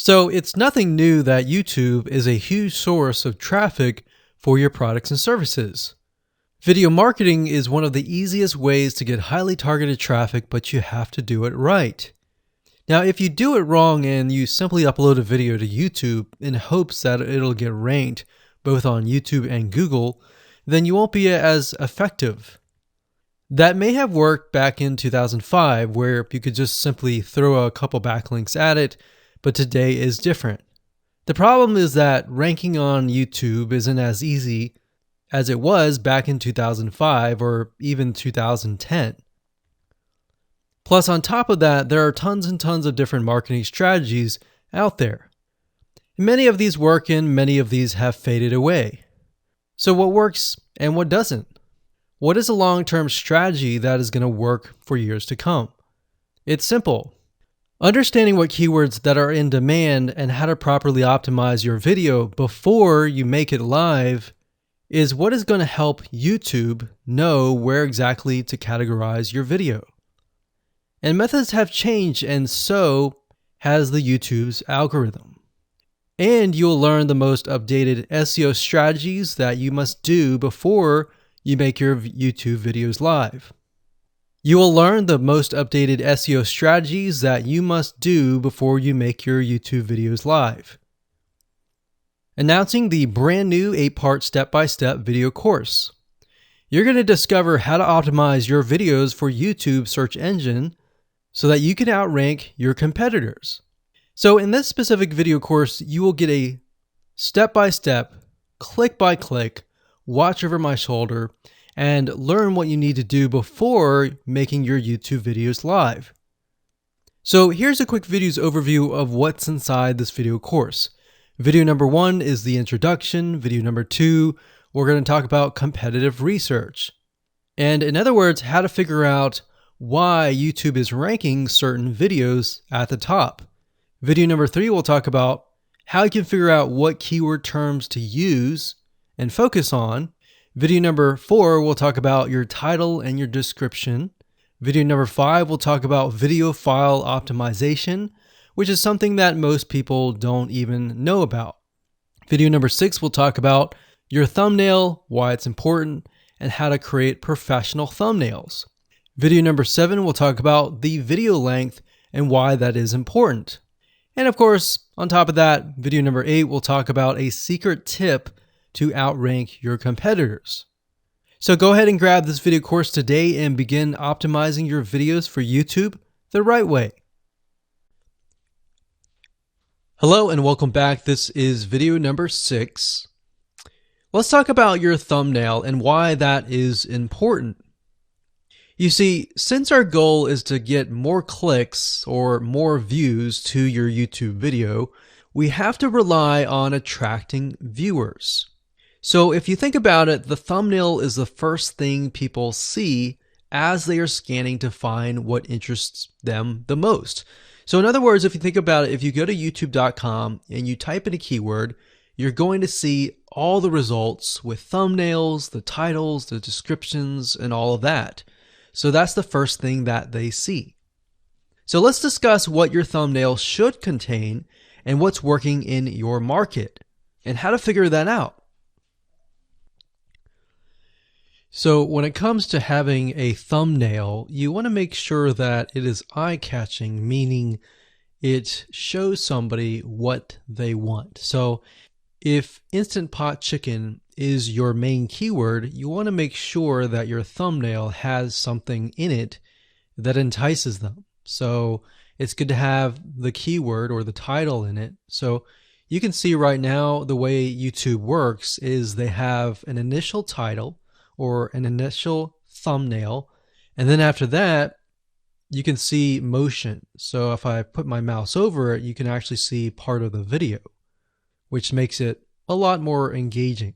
So it's nothing new that YouTube is a huge source of traffic for your products and services. Video marketing is one of the easiest ways to get highly targeted traffic, but you have to do it right. Now, if you do it wrong and you simply upload a video to YouTube in hopes that it'll get ranked both on YouTube and Google, then you won't be as effective. That may have worked back in 2005, where you could just simply throw a couple backlinks at it, but today is different. The problem is that ranking on YouTube isn't as easy as it was back in 2005 or even 2010. Plus, on top of that, there are tons and tons of different marketing strategies out there. Many of these work and many of these have faded away. So what works and what doesn't? What is a long-term strategy that is going to work for years to come? It's simple. Understanding what keywords that are in demand and how to properly optimize your video before you make it live is what is going to help YouTube know where exactly to categorize your video. And methods have changed, and so has the YouTube's algorithm. And you'll learn the most updated SEO strategies that you must do before you make your YouTube videos live. You will learn the most updated SEO strategies that you must do before you make your YouTube videos live. Announcing the brand new 8-part step-by-step video course. You're going to discover how to optimize your videos for YouTube search engine so that you can outrank your competitors. So in this specific video course, you will get a step-by-step, click-by-click, watch over my shoulder, and learn what you need to do before making your YouTube videos live. So here's a quick video's overview of what's inside this video course. Video number 1 is the introduction. Video number 2, we're going to talk about competitive research. And in other words, how to figure out why YouTube is ranking certain videos at the top. Video number 3, we'll talk about how you can figure out what keyword terms to use and focus on. Video number 4, we'll talk about your title and your description. Video number 5, we'll talk about video file optimization, which is something that most people don't even know about. Video number 6, we'll talk about your thumbnail, why it's important, and how to create professional thumbnails. Video number 7, we'll talk about the video length and why that is important. And of course, on top of that, video number 8, we'll talk about a secret tip to outrank your competitors. So go ahead and grab this video course today and begin optimizing your videos for YouTube the right way. Hello and welcome back. This is video number 6. Let's talk about your thumbnail and why that is important. You see, since our goal is to get more clicks or more views to your YouTube video, we have to rely on attracting viewers. So if you think about it, the thumbnail is the first thing people see as they are scanning to find what interests them the most. So in other words, if you think about it, if you go to youtube.com and you type in a keyword, you're going to see all the results with thumbnails, the titles, the descriptions, and all of that. So that's the first thing that they see. So let's discuss what your thumbnail should contain and what's working in your market and how to figure that out. So when it comes to having a thumbnail, you want to make sure that it is eye-catching, meaning it shows somebody what they want. So if Instant Pot Chicken is your main keyword, you want to make sure that your thumbnail has something in it that entices them. So it's good to have the keyword or the title in it. So you can see right now the way YouTube works is they have an initial title or an initial thumbnail, and then after that you can see motion. So if I put my mouse over it, you can actually see part of the video, which makes it a lot more engaging.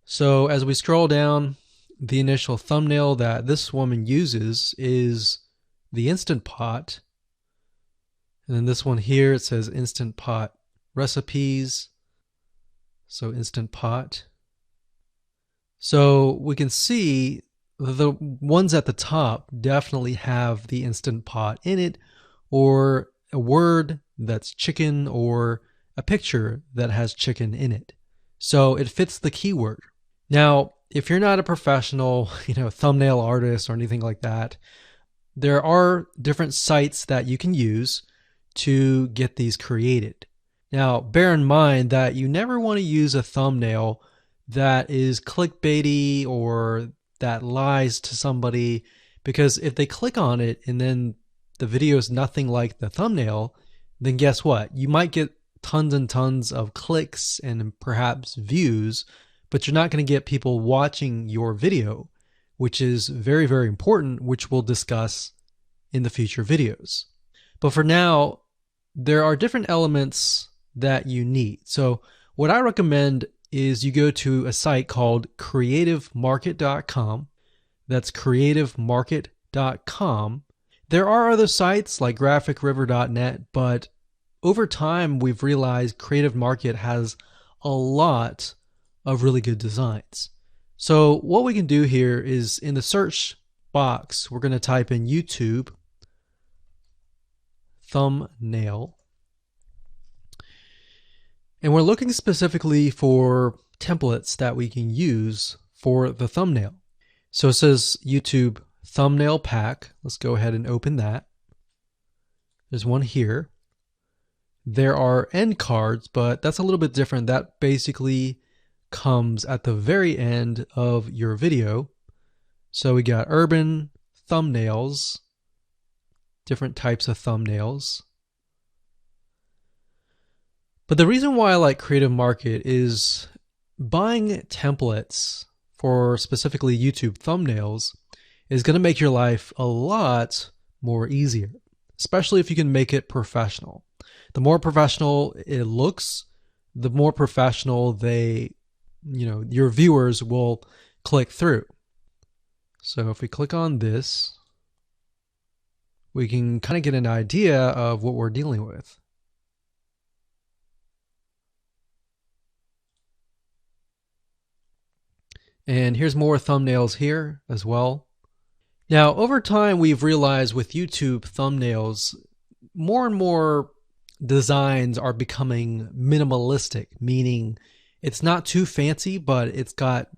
So as we scroll down, the initial thumbnail that this woman uses is the Instant Pot. And then this one here, it says Instant Pot recipes. So Instant Pot. So we can see the ones at the top definitely have the Instant Pot in it, or a word that's chicken or a picture that has chicken in it. So it fits the keyword. Now, if you're not a professional, thumbnail artist or anything like that, there are different sites that you can use to get these created. Now, bear in mind that you never want to use a thumbnail that is clickbaity or that lies to somebody, because if they click on it and then the video is nothing like the thumbnail, then guess what? You might get tons and tons of clicks and perhaps views, but you're not going to get people watching your video, which is very, very important, which we'll discuss in the future videos. But for now, there are different elements that you need. So what I recommend is you go to a site called creativemarket.com. That's creativemarket.com. There are other sites like graphicriver.net, but over time we've realized Creative Market has a lot of really good designs. So what we can do here is in the search box, we're going to type in YouTube thumbnail. And we're looking specifically for templates that we can use for the thumbnail. So it says YouTube thumbnail pack. Let's go ahead and open that. There's one here. There are end cards, but that's a little bit different. That basically comes at the very end of your video. So we got urban thumbnails, different types of thumbnails. But the reason why I like Creative Market is buying templates for specifically YouTube thumbnails is going to make your life a lot more easier, especially if you can make it professional. The more professional it looks, the more professional your viewers will click through. So if we click on this, we can kind of get an idea of what we're dealing with. And here's more thumbnails here as well. Now, over time, we've realized with YouTube thumbnails, more and more designs are becoming minimalistic, meaning it's not too fancy, but it's got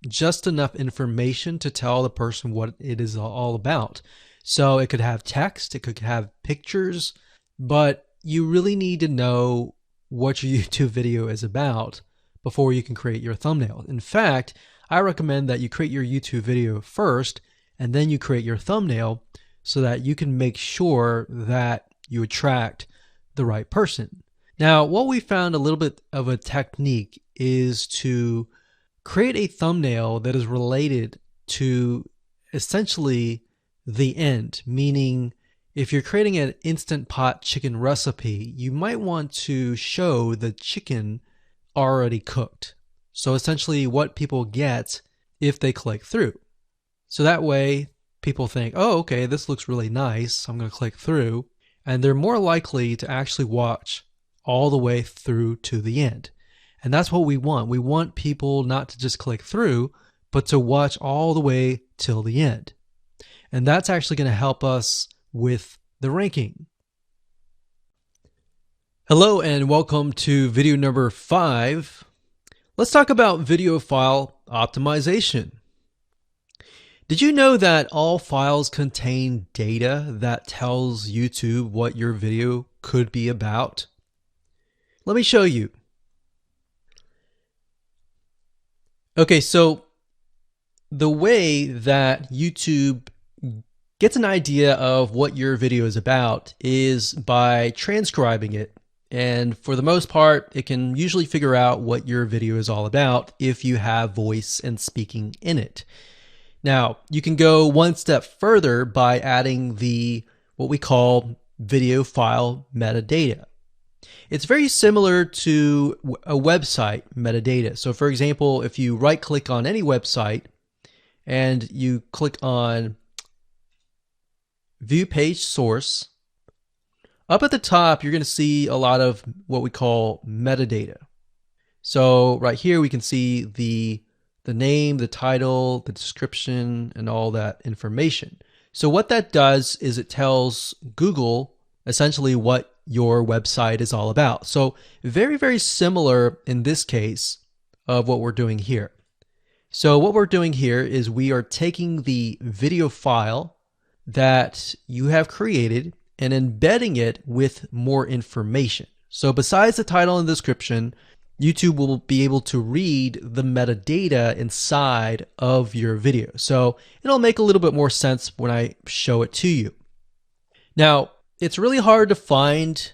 just enough information to tell the person what it is all about. So it could have text, it could have pictures, but you really need to know what your YouTube video is about before you can create your thumbnail. In fact, I recommend that you create your YouTube video first and then you create your thumbnail so that you can make sure that you attract the right person. Now, what we found a little bit of a technique is to create a thumbnail that is related to essentially the end, meaning if you're creating an Instant Pot chicken recipe, you might want to show the chicken already cooked. So essentially what people get if they click through. So that way people think, oh, okay, this looks really nice. I'm going to click through. And they're more likely to actually watch all the way through to the end. And that's what we want. We want people not to just click through, but to watch all the way till the end. And that's actually going to help us with the ranking. Hello and welcome to video number 5. Let's talk about video file optimization. Did you know that all files contain data that tells YouTube what your video could be about? Let me show you. Okay, so the way that YouTube gets an idea of what your video is about is by transcribing it. And for the most part, it can usually figure out what your video is all about if you have voice and speaking in it. Now, you can go one step further by adding what we call video file metadata. It's very similar to a website metadata. So for example, if you right click on any website and you click on View Page Source, up at the top, you're going to see a lot of what we call metadata. So right here, we can see the name, the title, the description, and all that information. So what that does is it tells Google essentially what your website is all about. So very, very similar in this case of what we're doing here. So what we're doing here is we are taking the video file that you have created and embedding it with more information. So besides the title and description, YouTube will be able to read the metadata inside of your video. So it'll make a little bit more sense when I show it to you. Now, it's really hard to find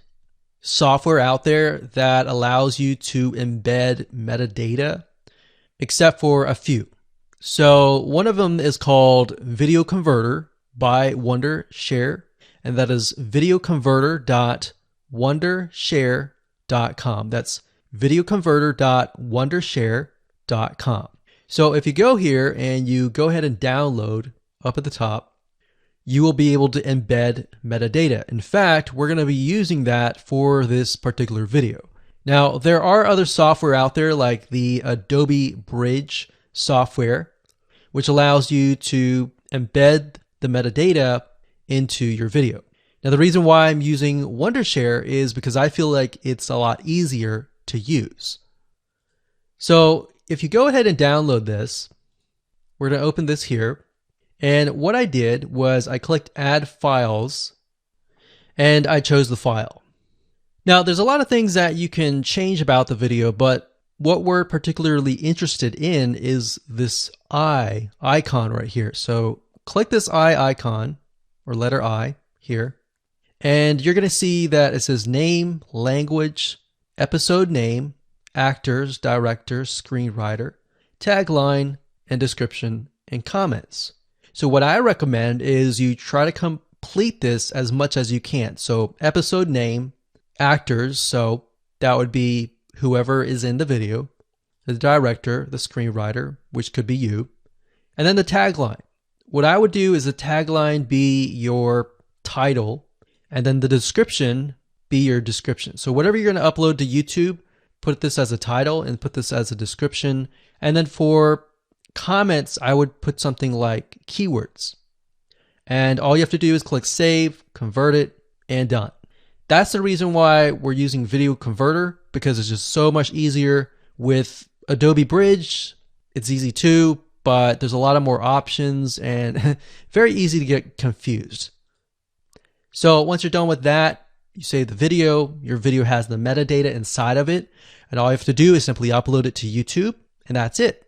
software out there that allows you to embed metadata, except for a few. So one of them is called Video Converter by Wondershare, and that is videoconverter.wondershare.com. That's videoconverter.wondershare.com. So if you go here and you go ahead and download up at the top, you will be able to embed metadata. In fact, we're going to be using that for this particular video. Now, there are other software out there like the Adobe Bridge software, which allows you to embed the metadata into your video. Now, the reason why I'm using Wondershare is because I feel like it's a lot easier to use. So if you go ahead and download this, we're going to open this here. And what I did was I clicked Add Files and I chose the file. Now, there's a lot of things that you can change about the video, but what we're particularly interested in is this eye icon right here. So click this eye icon or letter I here, and you're going to see that it says name, language, episode name, actors, director, screenwriter, tagline, and description and comments. So what I recommend is you try to complete this as much as you can. So episode name, actors, so that would be whoever is in the video, the director, the screenwriter, which could be you, and then the tagline. What I would do is the tagline be your title, and then the description be your description. So whatever you're going to upload to YouTube, put this as a title and put this as a description. And then for comments, I would put something like keywords. And all you have to do is click save, convert it, and done. That's the reason why we're using Video Converter, because it's just so much easier. With Adobe Bridge, it's easy too, but there's a lot of more options and very easy to get confused. So once you're done with that, you save the video. Your video has the metadata inside of it, and all you have to do is simply upload it to YouTube, and that's it.